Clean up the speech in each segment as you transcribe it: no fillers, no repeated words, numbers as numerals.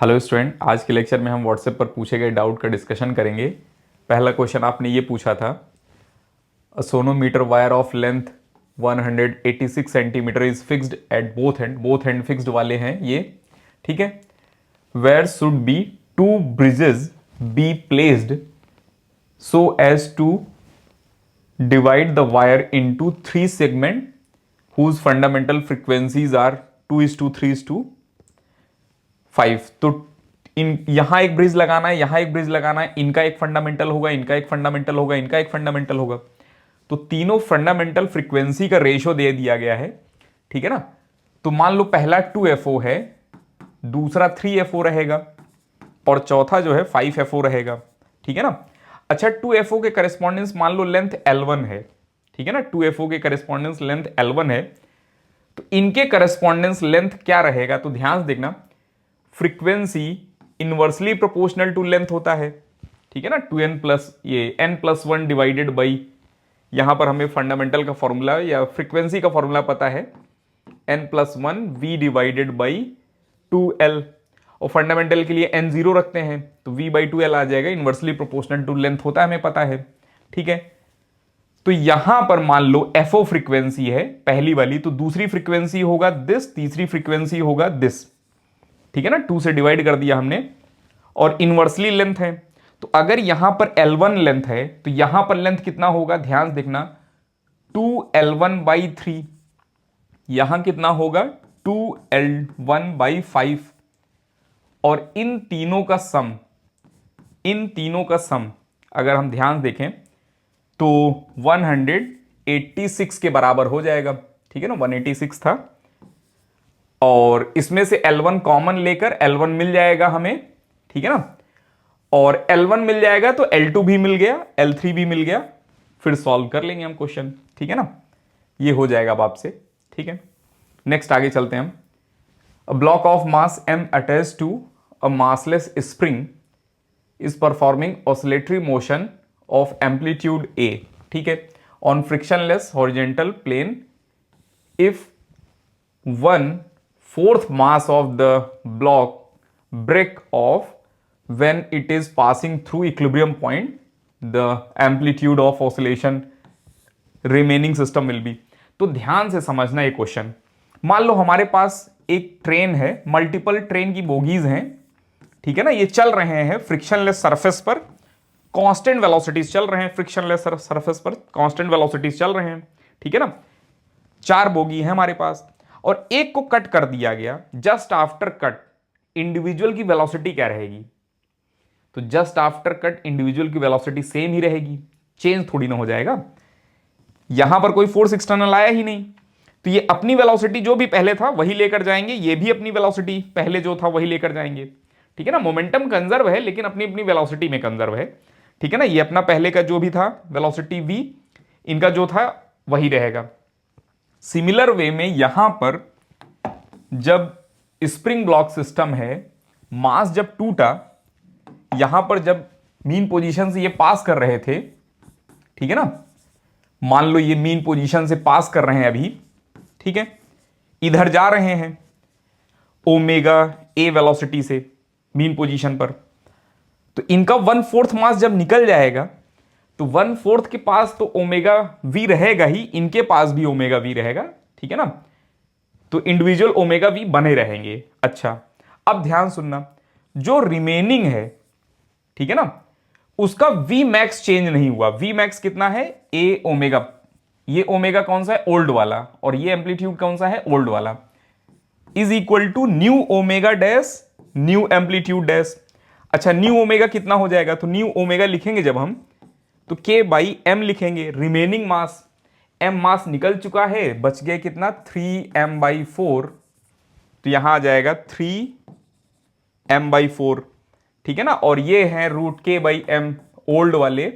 Hello student, आज के lecture में हम व्हाट्सएप पर पूछे गए डाउट का डिस्कशन करेंगे। पहला क्वेश्चन आपने ये पूछा था, a sonometer wire of length 186 centimeter is fixed at both end fixed वाले हैं ये, ठीक है। Where should be two bridges be placed so as to divide the wire into three segment whose fundamental frequencies are 2:3:5। तो इन यहां एक bridge लगाना है, यहां एक ब्रिज लगाना है, इनका एक फंडामेंटल होगा, इनका एक फंडामेंटल होगा, इनका एक फंडामेंटल होगा। तो तीनों फंडामेंटल फ्रीक्वेंसी का रेशियो दे दिया गया है, ठीक है ना। तो मान लो पहला 2FO है, दूसरा 3FO रहेगा और चौथा जो है 5FO रहेगा, ठीक है ना। अच्छा, 2FO के करेस्पॉन्डेंस मान लो लेंथ L1 है, ठीक है ना। 2FO के करेस्पॉन्डेंस लेंथ L1 है, तो इनके करस्पॉन्डेंस लेंथ क्या रहेगा। तो ध्यान से देखना, frequency inversely proportional to length होता है, ठीक है ना। 2n प्लस ये n+1 डिवाइडेड बाई, यहां पर हमें फंडामेंटल का फॉर्मूला या फ्रीक्वेंसी का फॉर्मूला पता है, n+1 v divided by 2l, और फंडामेंटल के लिए n0 रखते हैं तो v/2l आ जाएगा। इनवर्सली प्रोपोर्शनल टू लेंथ होता है, हमें पता है, ठीक है। तो यहां पर मान लो FO फ्रीक्वेंसी है पहली वाली, तो दूसरी फ्रीक्वेंसी होगा दिस, तीसरी फ्रीक्वेंसी होगा दिस, ठीक है ना। 2 से डिवाइड कर दिया हमने, और इनवर्सली लेंथ है। तो अगर यहां पर L1 लेंथ है तो यहां पर लेंथ कितना होगा, ध्यान से देखना, 2L1/3। यहां कितना होगा, 2L1/5। और इन तीनों का सम अगर हम ध्यान देखें तो 186 के बराबर हो जाएगा, ठीक है ना। 186 था, और इसमें से L1 कॉमन लेकर L1 मिल जाएगा हमें, ठीक है ना। और L1 मिल जाएगा तो L2 भी मिल गया, L3 भी मिल गया, फिर सॉल्व कर लेंगे हम क्वेश्चन, ठीक है ना। ये हो जाएगा अब आपसे, ठीक है। नेक्स्ट आगे चलते हैं हम। A block of mass m attached to a massless spring is performing oscillatory motion of amplitude a, ठीक है, on frictionless horizontal plane if 1/4 mass of the block break off when it is passing through equilibrium point, the amplitude of oscillation remaining system will be। तो ध्यान से समझना ये question. मान लो हमारे पास एक ट्रेन है, मल्टीपल ट्रेन की बोगीज हैं, ठीक है ना। ये चल रहे हैं फ्रिक्शनलेस सरफेस पर, कांस्टेंट वेलोसिटीज चल रहे हैं, फ्रिक्शनलेस सरफेस पर कांस्टेंट वेलोसिटीज चल रहे हैं, ठीक है ना। 4 बोगी है हमारे पास, और एक को कट कर दिया गया। जस्ट आफ्टर कट इंडिविजुअल की वेलोसिटी क्या रहेगी, तो जस्ट आफ्टर कट इंडिविजुअल की वेलोसिटी सेम ही रहेगी, चेंज थोड़ी ना हो जाएगा। यहां पर कोई फोर्स एक्सटर्नल आया ही नहीं, तो ये अपनी वेलोसिटी जो भी पहले था वही लेकर जाएंगे, ये भी अपनी वेलोसिटी पहले जो था वही लेकर जाएंगे, ठीक है ना। मोमेंटम कंजर्व है लेकिन अपनी अपनी वेलोसिटी में कंजर्व है, ठीक है ना। ये अपना पहले का जो भी था वेलोसिटी v, इनका जो था वही रहेगा। सिमिलर वे में यहां पर जब स्प्रिंग ब्लॉक सिस्टम है, मास जब टूटा, यहां पर जब मीन पोजीशन से ये पास कर रहे थे, ठीक है ना, मान लो ये मीन पोजीशन से पास कर रहे हैं अभी, ठीक है, इधर जा रहे हैं ओमेगा a वेलोसिटी से मीन पोजीशन पर, तो इनका 1/4 मास जब निकल जाएगा तो 1/4 के पास तो ओमेगा v रहेगा ही, इनके पास भी ओमेगा v रहेगा, ठीक है ना। तो इंडिविजुअल ओमेगा v बने रहेंगे। अच्छा, अब ध्यान सुनना, जो रिमेनिंग है, ठीक है ना, उसका v मैक्स चेंज नहीं हुआ। v मैक्स कितना है, a ओमेगा, ये ओमेगा कौन सा है, ओल्ड वाला, और ये एम्पलीट्यूड कौन सा है, ओल्ड वाला, is equal to new omega dash new amplitude dash. अच्छा, न्यू ओमेगा कितना हो जाएगा, तो न्यू ओमेगा लिखेंगे जब हम तो k/m लिखेंगे। रिमेनिंग मास, m मास निकल चुका है, बच गया कितना, 3m/4, तो यहां आ जाएगा 3m/4, ठीक है ना। और ये है √k/m ओल्ड वाले,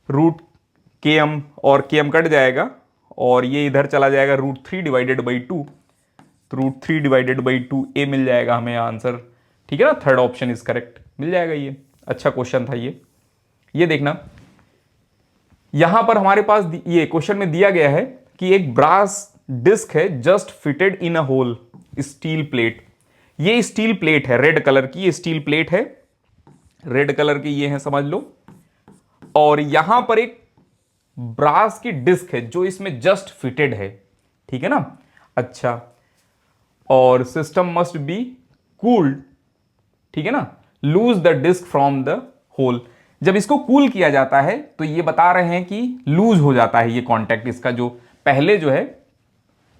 √km, और km कट जाएगा और ये इधर चला जाएगा √3/2, तो √3/2 a मिल जाएगा हमें आंसर, ठीक है ना। थर्ड ऑप्शन इज करेक्ट, मिल जाएगा ये। अच्छा क्वेश्चन था ये देखना, यहां पर हमारे पास ये क्वेश्चन में दिया गया है कि एक ब्रास डिस्क है just fitted in a hole steel plate, ये स्टील प्लेट है रेड कलर की, ये स्टील प्लेट है रेड कलर की, ये है समझ लो। और यहां पर एक ब्रास की डिस्क है जो इसमें जस्ट फिटेड है, ठीक है ना। अच्छा, और सिस्टम मस्ट बी कूल्ड, ठीक है ना, loose the disc from the hole. जब इसको कूल किया जाता है तो ये बता रहे हैं कि लूज हो जाता है ये कॉन्टैक्ट इसका, जो पहले जो है,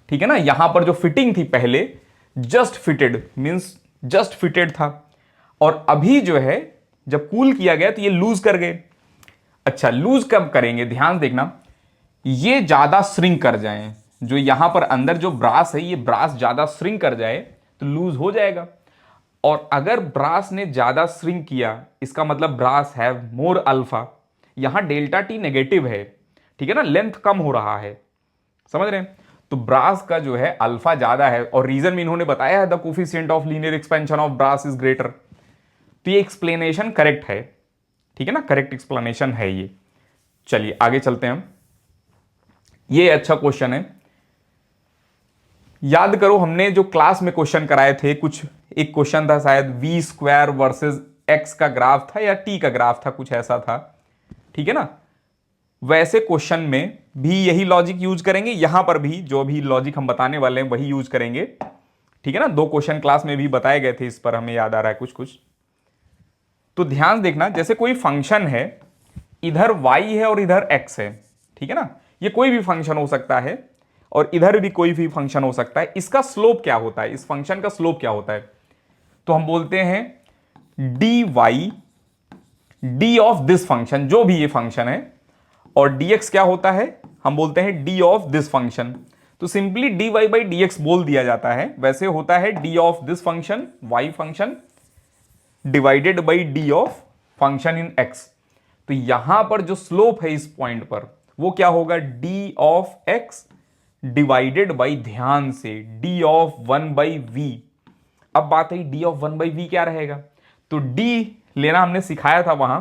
ठीक है ना, यहां पर जो फिटिंग थी पहले just fitted means just fitted था, और अभी जो है जब कूल किया गया तो ये लूज कर गए। अच्छा, लूज कब करेंगे, ध्यान देखना, ये ज्यादा श्रिंक कर जाए, जो यहां पर अंदर जो ब्रास है ये ब्रास ज्यादा श्रिंक कर जाए तो लूज हो जाएगा। और अगर ब्रास ने ज्यादा श्रिंक किया, इसका मतलब ब्रास हैव मोर अल्फा, यहां डेल्टा टी नेगेटिव है, ठीक है ना, लेंथ कम हो रहा है, समझ रहे हैं। तो ब्रास का जो है अल्फा ज्यादा है, और रीजन में इन्होंने बताया है the coefficient of linear expansion of brass is greater. तो ये एक्सप्लेनेशन करेक्ट है, ठीक है ना, करेक्ट एक्सप्लेनेशन है ये। चलिए आगे चलते हैं हम। ये अच्छा क्वेश्चन है, याद करो हमने जो क्लास में क्वेश्चन कराए थे, कुछ एक क्वेश्चन था शायद वी स्क्वायर वर्सेस एक्स का ग्राफ था या टी का ग्राफ था, कुछ ऐसा था, ठीक है ना। वैसे क्वेश्चन में भी यही लॉजिक यूज करेंगे, यहां पर भी जो भी लॉजिक हम बताने वाले हैं वही यूज करेंगे, ठीक है ना। दो क्वेश्चन क्लास में भी बताए गए थे, इस पर हमें याद आ रहा है कुछ कुछ। तो ध्यान देखना, जैसे कोई फंक्शन है, इधर y है और इधर x है, ठीक है ना, ये कोई भी फंक्शन हो सकता है और इधर भी कोई भी फंक्शन हो सकता है। इसका स्लोप क्या होता है, इस फंक्शन का स्लोप क्या होता है, तो हम बोलते हैं dy d of this function, जो भी ये फंक्शन है, और dx क्या होता है, हम बोलते हैं d ऑफ दिस फंक्शन। तो सिंपली dy बाई dx बोल दिया जाता है, वैसे होता है d of this function y function divided by D of function in x। तो यहां पर जो स्लोप है इस पॉइंट पर वो क्या होगा, d of x divided by, ध्यान से, d ऑफ 1 बाई वी। अब बात है d ऑफ 1 बाई वी क्या रहेगा, तो d लेना हमने सिखाया था वहां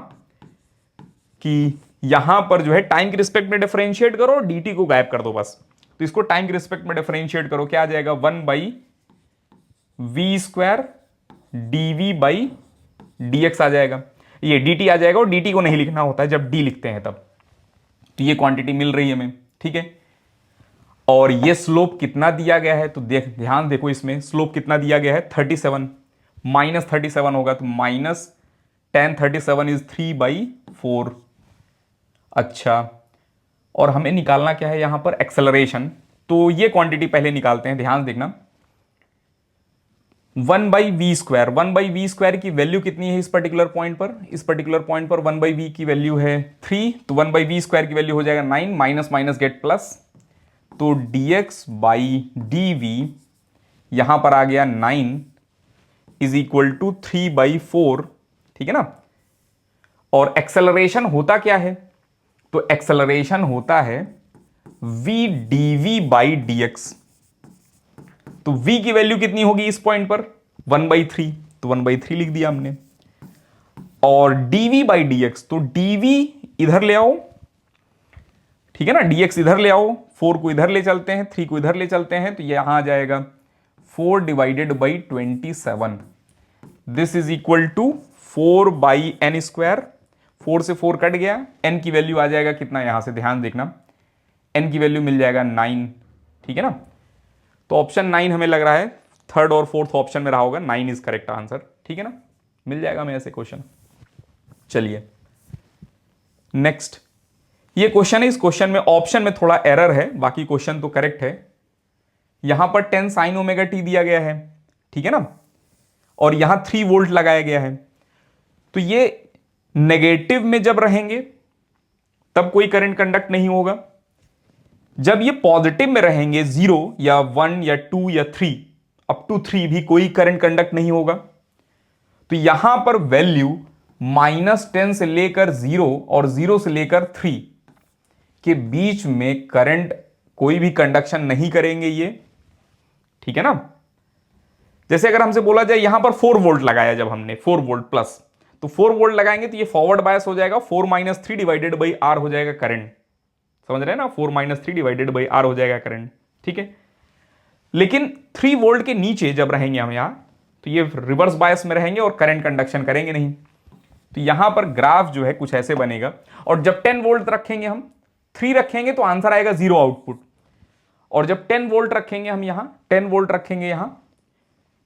कि यहां पर जो है टाइम के रिस्पेक्ट में डिफरेंशिएट करो और dt को गायब कर दो बस। तो इसको टाइम के रिस्पेक्ट में डिफरेंशिएट करो, क्या आ जाएगा, 1 by V square dv by dx आ जाएगा, ये dt आ जाएगा, और dt को नहीं लिखना होता है जब d लिखते हैं तब। तो ये क्वांटिटी मिल रही है हमें, ठीक है। और ये स्लोप कितना दिया गया है, तो ध्यान देखो, इसमें स्लोप कितना दिया गया है, 37, माइनस 37 होगा, तो माइनस टेन 37 इज 3/4। अच्छा, और हमें निकालना क्या है यहां पर, एक्सेलरेशन। तो ये क्वांटिटी पहले निकालते हैं, ध्यान देखना, 1 by V square, 1 by V square की वैल्यू कितनी है इस पर्टिकुलर पॉइंट पर, इस पर्टिकुलर पॉइंट पर 1 बाई वी की वैल्यू है 3, तो 1 बाई वी स्क्वायर की वैल्यू हो जाएगा 9, माइनस माइनस गेट प्लस, तो dx बाई डी वी यहां पर आ गया 9 इज इक्वल टू 3/4, ठीक है ना। और एक्सेलरेशन होता क्या है, तो एक्सेलरेशन होता है v dv बाई dx। तो v की वैल्यू कितनी होगी इस पॉइंट पर, 1/3, तो 1/3 लिख दिया हमने। और dv बाई dx, तो dv इधर ले आओ, ठीक है ना, dx इधर ले आओ, 4 को इधर ले चलते हैं, 3 को इधर ले चलते हैं, तो यहां आ जाएगा 4 divided by 27, this is equal to 4 by N square, 4 से 4 कट गया, n की वैल्यू आ जाएगा कितना, यहां से ध्यान देखना, n की वैल्यू मिल जाएगा 9, ठीक है ना। तो ऑप्शन 9 हमें लग रहा है थर्ड और फोर्थ ऑप्शन में रहा होगा, 9 इज करेक्ट आंसर, ठीक है ना, मिल जाएगा हमें ऐसे क्वेश्चन। चलिए नेक्स्ट, ये क्वेश्चन है, इस क्वेश्चन में ऑप्शन में थोड़ा एरर है, बाकी क्वेश्चन तो करेक्ट है। यहां पर 10 साइन ओमेगा टी दिया गया है, ठीक है ना, और यहां 3 वोल्ट लगाया गया है। तो ये नेगेटिव में जब रहेंगे तब कोई करंट कंडक्ट नहीं होगा, जब ये पॉजिटिव में रहेंगे 0 या 1 या 2 या 3 अप टू 3 भी कोई करंट कंडक्ट नहीं होगा। तो यहां पर वैल्यू -10 से लेकर 0 और 0 से लेकर 3 के बीच में करंट कोई भी कंडक्शन नहीं करेंगे ये, ठीक है ना। जैसे अगर हमसे बोला जाए यहां पर 4 वोल्ट लगाया, जब हमने 4 वोल्ट प्लस, तो 4 वोल्ट लगाएंगे तो ये फॉरवर्ड बायस हो जाएगा, 4 - 3 डिवाइडेड बाई आर हो जाएगा करंट, समझ रहे हैं ना, 4 - 3 डिवाइडेड बाई आर हो जाएगा करंट, ठीक है। लेकिन 3 वोल्ट के नीचे जब रहेंगे हम यहां, तो ये रिवर्स बायस में रहेंगे और करंट कंडक्शन करेंगे नहीं। तो यहां पर ग्राफ जो है कुछ ऐसे बनेगा, और जब 10 वोल्ट रखेंगे हम, 3 रखेंगे तो आंसर आएगा 0 आउटपुट, और जब 10 वोल्ट रखेंगे हम यहां, 10 वोल्ट रखेंगे यहां,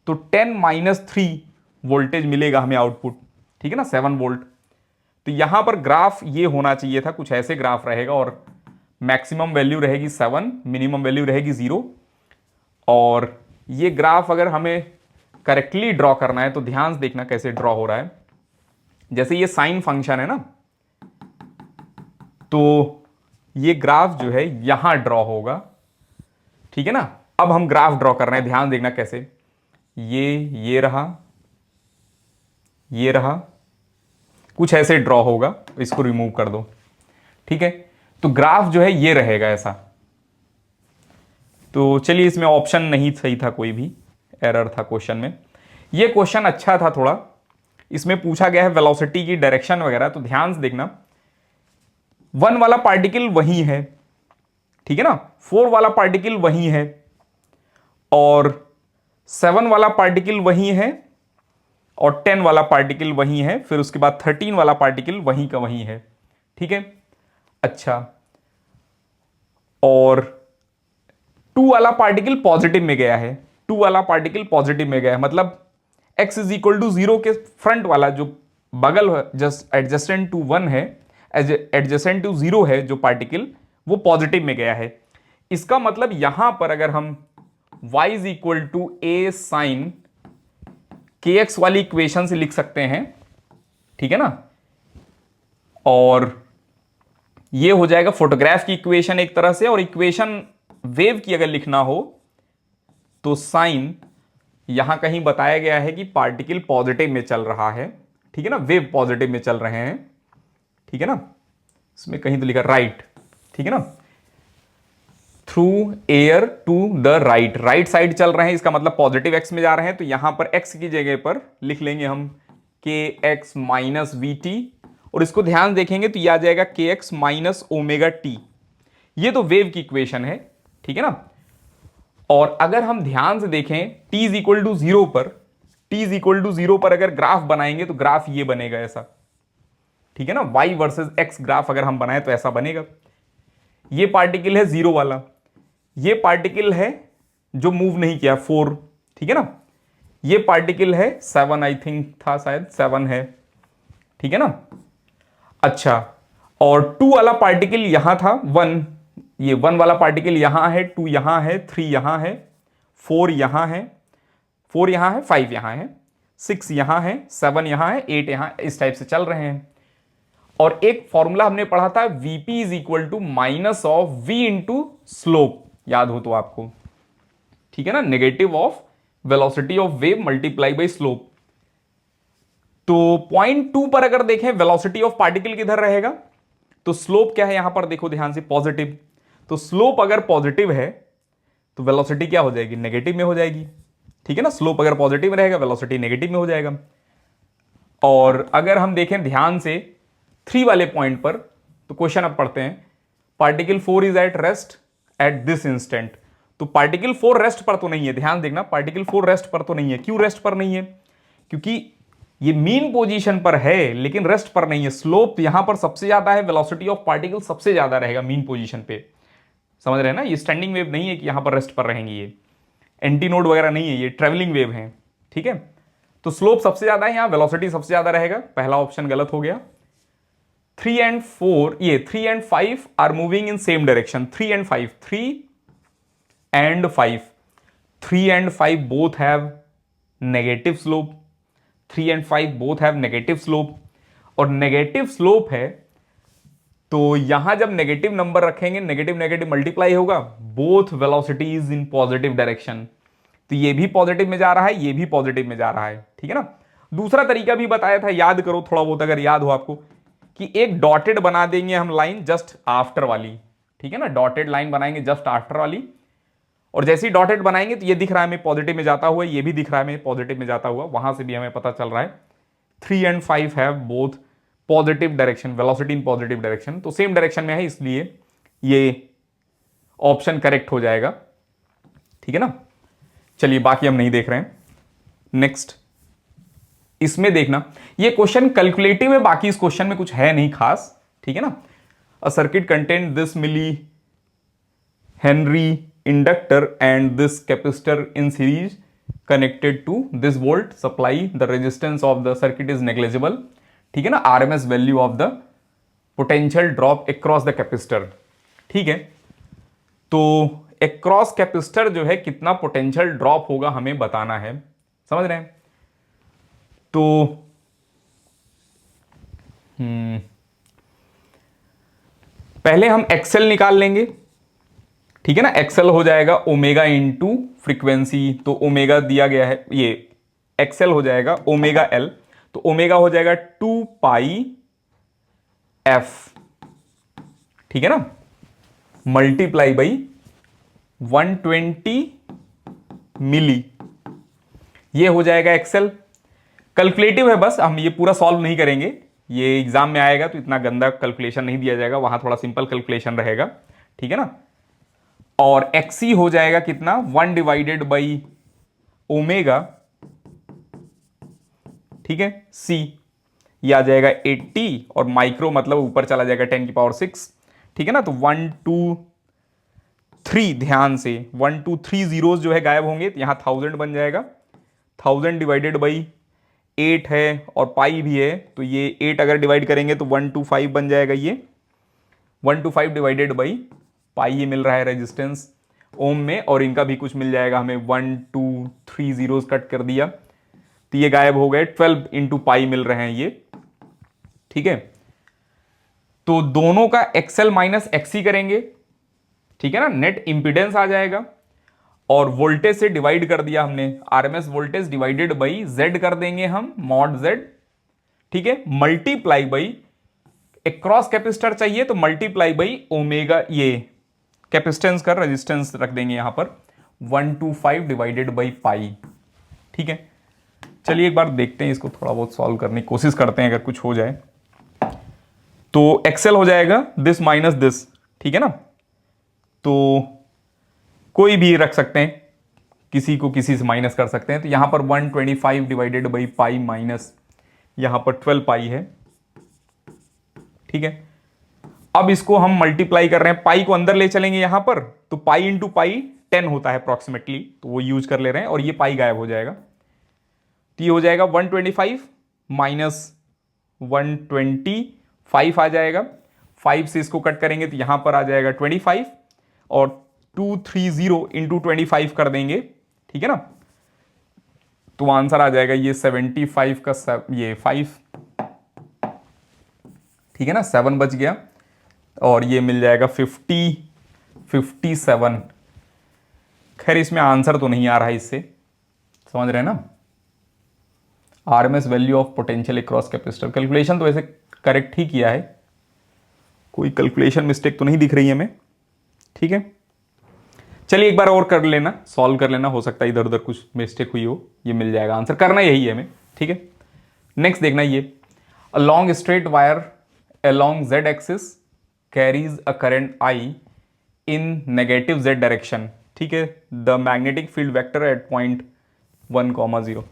तो 10-3 वोल्टेज मिलेगा हमें आउटपुट, ठीक है ना, 7 वोल्ट। तो यहां पर ग्राफ ये होना चाहिए था, कुछ ऐसे ग्राफ रहेगा, और मैक्सिमम वैल्यू रहेगी 7, मिनिमम वैल्यू रहेगी 0। और ये ग्राफ अगर हमें करेक्टली ड्रॉ करना है तो ध्यान से देखना कैसे ड्रॉ हो रहा है। जैसे ये साइन फंक्शन है ना, तो ये ग्राफ जो है यहां ड्रॉ होगा, ठीक है ना। अब हम ग्राफ ड्रॉ कर रहे हैं, ध्यान देखना कैसे, ये रहा, ये रहा, कुछ ऐसे ड्रॉ होगा, इसको रिमूव कर दो, ठीक है। तो ग्राफ जो है ये रहेगा ऐसा। तो चलिए, इसमें ऑप्शन नहीं सही था, कोई भी एरर था क्वेश्चन में। ये क्वेश्चन अच्छा था थोड़ा, इसमें पूछा गया है वेलोसिटी की डायरेक्शन वगैरह, तो ध्यान से देखना। 1 वाला पार्टिकल वही है, ठीक है ना, 4 वाला पार्टिकल वही है, और 7 वाला पार्टिकल वही है, और 10 वाला पार्टिकल वही है, फिर उसके बाद 13 वाला पार्टिकल वही का वही है, ठीक है। अच्छा, और 2 वाला पार्टिकल पॉजिटिव में गया है, 2 वाला पार्टिकल पॉजिटिव में गया है, मतलब x इज इक्वल टू 0 के फ्रंट वाला जो बगल जस्ट एडजेसेंट टू 1 है, एडजेसेंट टू 0 है जो पार्टिकल, वो पॉजिटिव में गया है। इसका मतलब यहां पर अगर हम y is equal to a sine kx वाली इक्वेशन से लिख सकते हैं, ठीक है ना। और ये हो जाएगा फोटोग्राफ की इक्वेशन एक तरह से, और इक्वेशन वेव की अगर लिखना हो तो साइन, यहां कहीं बताया गया है कि पार्टिकल पॉजिटिव में चल रहा है, ठीक है ना, वेव पॉजिटिव में चल रहे हैं, ठीक है ना, इसमें कहीं तो लिखा राइट, ठीक है ना, through air to the right, right side चल रहे हैं, इसका मतलब पॉजिटिव एक्स में जा रहे हैं। तो यहां पर एक्स की जगह पर लिख लेंगे हम के एक्स माइनस वी टी, और इसको ध्यान देखेंगे तो यह आ जाएगा के एक्स माइनस ओमेगा टी। ये तो वेव की इक्वेशन है, ठीक है ना। और अगर हम ध्यान से देखें t इज इक्वल टू 0 पर, t इज इक्वल टू 0 पर अगर ग्राफ बनाएंगे तो ग्राफ ये बनेगा ऐसा, ठीक है ना, y वर्सेस x ग्राफ अगर हम बनाए तो ऐसा बनेगा। ये पार्टिकल है 0 वाला, ये पार्टिकल है जो मूव नहीं किया 4, ठीक है ना, ये पार्टिकल है 7, आई थिंक था शायद 7 है, ठीक है ना। अच्छा, और 2 वाला पार्टिकल यहां था 1, ये 1 वाला पार्टिकल यहां है, 2 यहां है, 3 यहां है, 4 यहां है, 4 यहां है, 5 यहां है, 6 यहां है, 7 यहां है, 8 यहां, इस टाइप से चल रहे हैं। और एक फॉर्मूला हमने पढ़ा था, Vp is equal to minus of V into slope, याद हो तो आपको, ठीक है ना, negative of velocity of wave multiply by slope. तो पॉइंट 2 पर अगर देखें वेलोसिटी ऑफ पार्टिकल किधर रहेगा, तो स्लोप क्या है यहां पर देखो ध्यान से, पॉजिटिव। तो स्लोप अगर पॉजिटिव है तो वेलोसिटी क्या हो जाएगी, नेगेटिव में हो जाएगी, ठीक है ना। स्लोप अगर पॉजिटिव रहेगा, वेलोसिटी नेगेटिव में हो जाएगा। और अगर हम देखें ध्यान से 3 वाले पॉइंट पर, तो क्वेश्चन अब पढ़ते हैं, particle 4 is at rest at this instant. तो पार्टिकल 4 रेस्ट पर तो नहीं है, ध्यान देखना, पार्टिकल 4 रेस्ट पर तो नहीं है। क्यों रेस्ट पर नहीं है, क्योंकि ये मीन पोजीशन पर है लेकिन रेस्ट पर नहीं है। स्लोप यहां पर सबसे ज्यादा है, वेलोसिटी ऑफ पार्टिकल सबसे ज्यादा रहेगा मीन पोजीशन पे, समझ रहे हैं ना। ये स्टैंडिंग वेव नहीं है कि यहां पर रेस्ट पर रहेंगी, ये एंटी नोड वगैरह नहीं है, ये ट्रेवलिंग वेव है, ठीक है। तो स्लोप सबसे ज्यादा है यहां, वेलोसिटी सबसे ज्यादा रहेगा, पहला ऑप्शन गलत हो गया। 3 and 4, ये 3 and 5 are moving in same direction, 3 and 5, 3 and 5, 3 and 5 both have negative slope, 3 and 5 both have negative slope, और नेगेटिव स्लोप है तो यहां जब नेगेटिव नंबर रखेंगे, नेगेटिव नेगेटिव मल्टीप्लाई होगा, both velocities in positive direction. तो ये भी पॉजिटिव में जा रहा है, ये भी पॉजिटिव में जा रहा है, ठीक है ना। दूसरा तरीका भी बताया था, याद करो थोड़ा बहुत अगर याद हो आपको, कि एक डॉटेड बना देंगे हम लाइन जस्ट आफ्टर वाली, ठीक है ना, डॉटेड लाइन बनाएंगे जस्ट आफ्टर वाली, और जैसे ही डॉटेड बनाएंगे तो ये दिख रहा है हमें पॉजिटिव में जाता हुआ, ये भी दिख रहा है हमें पॉजिटिव में जाता हुआ, वहां से भी हमें पता चल रहा है 3 and 5 have both positive direction, velocity in positive direction, तो सेम डायरेक्शन में है, इसलिए ये ऑप्शन करेक्ट हो जाएगा, ठीक है ना। चलिए बाकी हम नहीं देख रहे हैं। नेक्स्ट इसमें देखना, ये क्वेश्चन कैलकुलेटिव है, बाकी इस क्वेश्चन में कुछ है नहीं खास, ठीक है ना। A circuit content this milli henry inductor and this capacitor in series connected to this volt supply, the resistance of the circuit is negligible, ठीक है ना। RMS value of the potential drop across the capacitor, ठीक है। तो across capacitor जो है कितना potential drop होगा हमें बताना है, समझ रहे हैं। तो पहले हम एक्सेल निकाल लेंगे, ठीक है ना। एक्सेल हो जाएगा ओमेगा इंटू फ्रीक्वेंसी, तो ओमेगा दिया गया है, ये एक्सेल हो जाएगा ओमेगा एल, तो ओमेगा हो जाएगा 2 पाई एफ, ठीक है ना, मल्टीप्लाई बाई 120 मिली, ये हो जाएगा एक्सेल। कैलकुलेटिव है, बस हम ये पूरा सॉल्व नहीं करेंगे, ये एग्जाम में आएगा तो इतना गंदा कैलकुलेशन नहीं दिया जाएगा, वहां थोड़ा सिंपल कैलकुलेशन रहेगा, ठीक है ना। और एक्सी हो जाएगा कितना, 1 डिवाइडेड बाई ओमेगा, ठीक है, सी, ये आ जाएगा 80, और माइक्रो मतलब ऊपर चला जाएगा 10 की पावर 6, ठीक है ना। तो 1 2 3, ध्यान से 1 2 3 जीरोस जो है गायब होंगे, तो यहां 1000 बन जाएगा, 1000 डिवाइडेड बाई 8 है और पाई भी है, तो ये 8 अगर डिवाइड करेंगे तो 125 बन जाएगा, ये 125 डिवाइडेड बाई पाई, ये मिल रहा है रेजिस्टेंस ओम में, और इनका भी कुछ मिल जाएगा हमें, 1 2 3 जीरोस कट कर दिया तो ये गायब हो गए, 12 इंटू पाई मिल रहे हैं ये, ठीक है। तो दोनों का एक्सएल माइनस एक्सी करेंगे, ठीक है ना, नेट इंपीडेंस आ जाएगा, और वोल्टेज से डिवाइड कर दिया हमने, RMS voltage divided by Z कर देंगे हम, मॉड जेड, ठीक है, मल्टीप्लाई बाई क्रॉस कैपेसिटर चाहिए तो मल्टीप्लाई बाई ओमेगा, ये कैपेसिटेंस का रेजिस्टेंस रख देंगे यहां पर 125 डिवाइडेड बाई पाई, ठीक है। चलिए एक बार देखते हैं इसको, थोड़ा बहुत सॉल्व करने की कोशिश करते हैं, अगर कुछ हो जाए तो एक्सेल हो जाएगा दिस माइनस दिस, ठीक है ना। तो कोई भी रख सकते हैं, किसी को किसी से माइनस कर सकते हैं, तो यहां पर 125 डिवाइडेड बाई पाई माइनस यहां पर 12 पाई है, ठीक है। अब इसको हम मल्टीप्लाई कर रहे हैं, पाई को अंदर ले चलेंगे यहां पर, तो पाई इंटू पाई 10 होता है अप्रोक्सीमेटली, तो वो यूज कर ले रहे हैं, और ये पाई गायब हो जाएगा, तो ये हो जाएगा 125 माइनस 125 आ जाएगा, 5 से इसको कट करेंगे तो यहां पर आ जाएगा 25, और 230 इंटू 25 कर देंगे, ठीक है ना, तो आंसर आ जाएगा ये 75 का ये 5, ठीक है ना, 7 बच गया, और ये मिल जाएगा 57। खैर इसमें आंसर तो नहीं आ रहा है इससे, समझ रहे हैं ना। RMS value of potential across capacitor, calculation तो वैसे करेक्ट ही किया है, कोई कैलकुलेशन मिस्टेक तो नहीं दिख रही है हमें, ठीक है। चलिए एक बार और कर लेना, सॉल्व कर लेना, हो सकता है इधर उधर कुछ मिस्टेक हुई हो, ये मिल जाएगा आंसर, करना यही है हमें, ठीक है। नेक्स्ट देखना, ये a long straight wire along z axis carries a current I in negative z direction, ठीक है, the magnetic field vector at point 1, 0।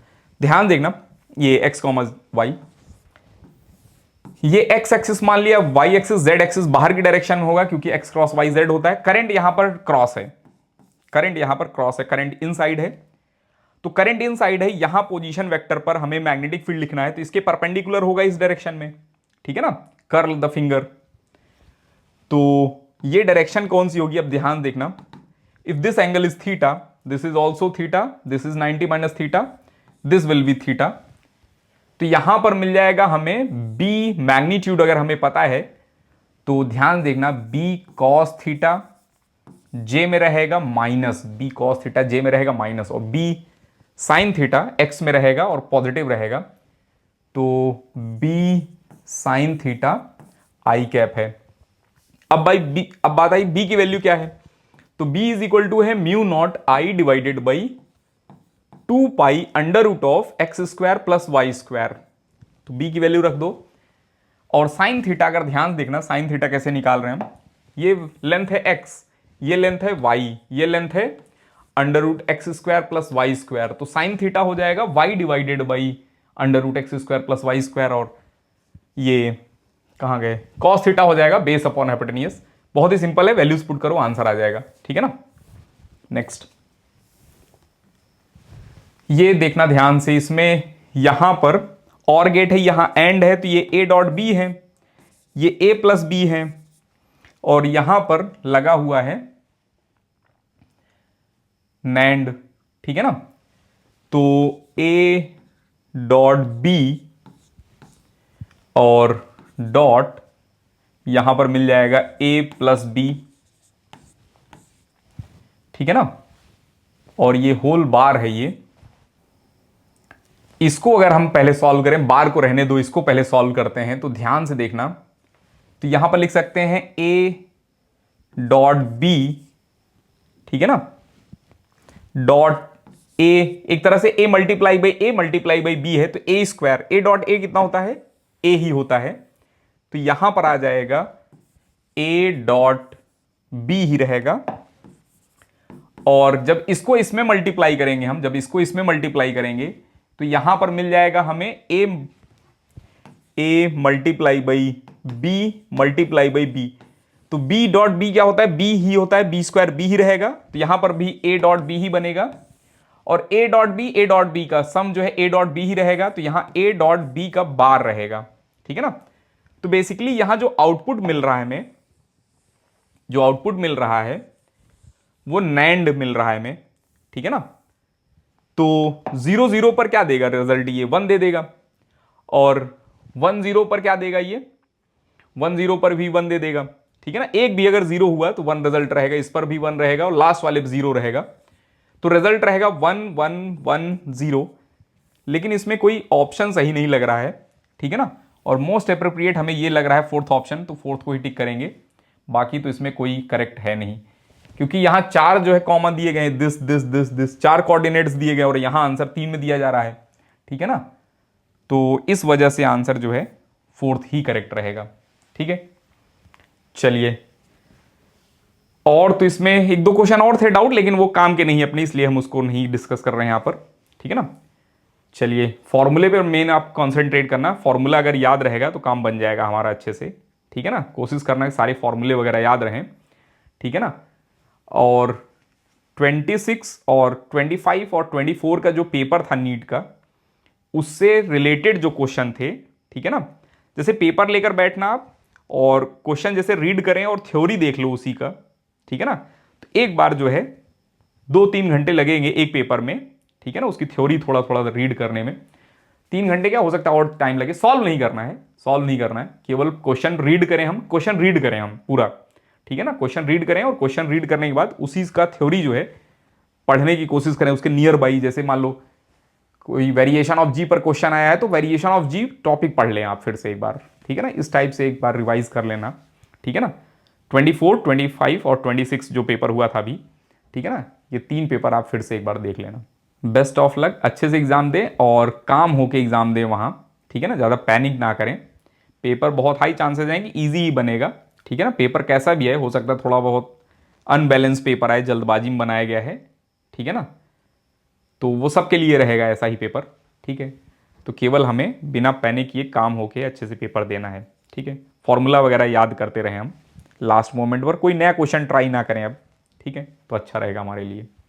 ध्यान देखना, ये x, y, ये x एक्सिस मान लिया, y एक्सिस, z एक्सिस बाहर की डायरेक्शन होगा क्योंकि x क्रॉस y z होता है, करंट यहां पर क्रॉस है, करंट यहां पर क्रॉस है, करंट इनसाइड है, तो करंट इनसाइड है, यहां पोजीशन वेक्टर पर हमें मैग्नेटिक फील्ड लिखना है, तो इसके परपेंडिकुलर होगा इस डायरेक्शन में, ठीक है ना, कर्ल द फिंगर। तो ये डायरेक्शन कौन सी होगी, अब ध्यान देखना, if this angle is theta, this is also theta, this is 90 minus theta, this will be theta, तो यहां पर मिल जाएगा हमें b मैग्नीट्यूड, अगर हमें पता है तो ध्यान देखना, b cos थीटा j में रहेगा minus, b cos theta j में रहेगा माइनस, और b sin थीटा x में रहेगा और पॉजिटिव रहेगा, तो b sin थीटा आई कैप है। अब बात आई b की वैल्यू क्या है, तो b इज इक्वल टू है mu naught I divided by 2 pi under root of X square plus Y square, तो b की वैल्यू रख दो, और साइन थीटा, अगर ध्यान देखना साइन थीटा कैसे निकाल रहे हैं हम, ये लेंथ है x, ये लेंथ है y, ये लेंथ है under root X square plus Y square, तो साइन थीटा हो जाएगा Y divided by under root X square plus Y square, और ये कहाँ गए, कॉस थीटा हो जाएगा बेस अपॉन हाइपोटेनियस। बहुत ही सिंपल है, वैल्यूज पुट करो आंसर आ जाएगा, ठीक है ना। नेक्स्ट ये देखना ध्यान से, इसमें यहां पर और गेट है, यहां एंड है, तो ये ए डॉट बी है, ये ए प्लस बी है, और यहां पर लगा हुआ है नैंड, ठीक है ना। तो ए डॉट बी और डॉट यहां पर मिल जाएगा ए प्लस बी, ठीक है ना, और ये होल बार है ये। इसको अगर हम पहले सॉल्व करें, बार को रहने दो, इसको पहले सॉल्व करते हैं, तो ध्यान से देखना, तो यहां पर लिख सकते हैं ए डॉट बी, ठीक है ना, डॉट ए, एक तरह से ए मल्टीप्लाई बाई बी है, तो ए स्क्वायर, ए डॉट ए कितना होता है, ए ही होता है, तो यहां पर आ जाएगा ए डॉट बी ही रहेगा। और जब इसको इसमें मल्टीप्लाई करेंगे हम, जब इसको इसमें मल्टीप्लाई करेंगे, तो यहां पर मिल जाएगा हमें A multiply by B multiply by B, तो बी डॉट बी क्या होता है, बी ही होता है, बी स्क्वायर बी ही रहेगा, तो यहां पर भी ए डॉट बी ही बनेगा, और ए डॉट बी का सम जो है ए डॉट बी ही रहेगा, तो यहां ए डॉट बी का बार रहेगा, ठीक है ना। तो बेसिकली यहां जो आउटपुट मिल रहा है हमें, जो आउटपुट मिल रहा है वो नैंड मिल रहा है हमें, ठीक है ना। तो 0 0 पर क्या देगा रिजल्ट, ये 1 दे देगा, और 1 0 पर क्या देगा, ये 1 0 पर भी 1 दे देगा, ठीक है ना। एक भी अगर 0 हुआ तो 1 रिजल्ट रहेगा, इस पर भी 1 रहेगा, और लास्ट वाले भी 0 रहेगा, तो रिजल्ट रहेगा 1 1 1 0। लेकिन इसमें कोई ऑप्शन सही नहीं लग रहा है, ठीक है ना, और मोस्ट अप्रोप्रिएट हमें ये लग रहा है फोर्थ ऑप्शन, तो फोर्थ को ही टिक करेंगे, बाकी तो इसमें कोई करेक्ट है नहीं, क्योंकि यहां 4 जो है कॉमन दिए गए, this this this this 4 coordinates दिए गए, और यहां आंसर 3 में दिया जा रहा है, ठीक है ना। तो इस वजह से आंसर जो है फोर्थ ही करेक्ट रहेगा, ठीक है। चलिए, और तो इसमें एक दो क्वेश्चन और थे डाउट, लेकिन वो काम के नहीं अपने, इसलिए हम उसको नहीं डिस्कस कर रहे हैं यहां पर, ठीक है ना। चलिए, फॉर्मूले पे मेन आप कॉन्सेंट्रेट करना, फॉर्मूला अगर याद रहेगा तो काम बन जाएगा हमारा अच्छे से, ठीक है ना। कोशिश करना है सारे फॉर्मूले वगैरह याद रहें, ठीक है ना। और 26 और 25 और 24 का जो पेपर था नीट का, उससे रिलेटेड जो क्वेश्चन थे, ठीक है ना, जैसे पेपर लेकर बैठना आप, और क्वेश्चन जैसे रीड करें और थ्योरी देख लो उसी का, ठीक है ना। तो एक बार जो है 2-3 घंटे लगेंगे एक पेपर में, ठीक है ना, उसकी थ्योरी थोड़ा थोड़ा रीड करने में 3 घंटे क्या हो सकता है और टाइम लगे, सॉल्व नहीं करना है, सॉल्व नहीं करना है, केवल क्वेश्चन रीड करें हम, क्वेश्चन रीड करें हम पूरा, ठीक है ना, क्वेश्चन रीड करें, और क्वेश्चन रीड करने के बाद उसी का थ्योरी जो है पढ़ने की कोशिश करें, उसके नियर बाई, जैसे मान लो कोई वेरिएशन ऑफ जी पर क्वेश्चन आया है, तो वेरिएशन ऑफ जी टॉपिक पढ़ लें आप फिर से एक बार, ठीक है ना, इस टाइप से एक बार रिवाइज कर लेना, ठीक है ना। 24, 25 और 26 जो पेपर हुआ था अभी, ठीक है ना, ये 3 पेपर आप फिर से एक बार देख लेना। बेस्ट ऑफ लक, अच्छे से एग्जाम दें और काम होके एग्जाम दें वहाँ, ठीक है ना, ज़्यादा पैनिक ना करें, पेपर बहुत हाई चांसेस हैं कि ईजी ही बनेगा, ठीक है ना। पेपर कैसा भी है, हो सकता है थोड़ा बहुत अनबैलेंस पेपर आए, जल्दबाजी में बनाया गया है, ठीक है ना, तो वो सबके लिए रहेगा ऐसा ही पेपर, ठीक है। तो केवल हमें बिना पैनिक किए काम होके अच्छे से पेपर देना है, ठीक है। फॉर्मूला वगैरह याद करते रहें हम, लास्ट मोमेंट पर कोई नया क्वेश्चन ट्राई ना करें अब, ठीक है, तो अच्छा रहेगा हमारे लिए।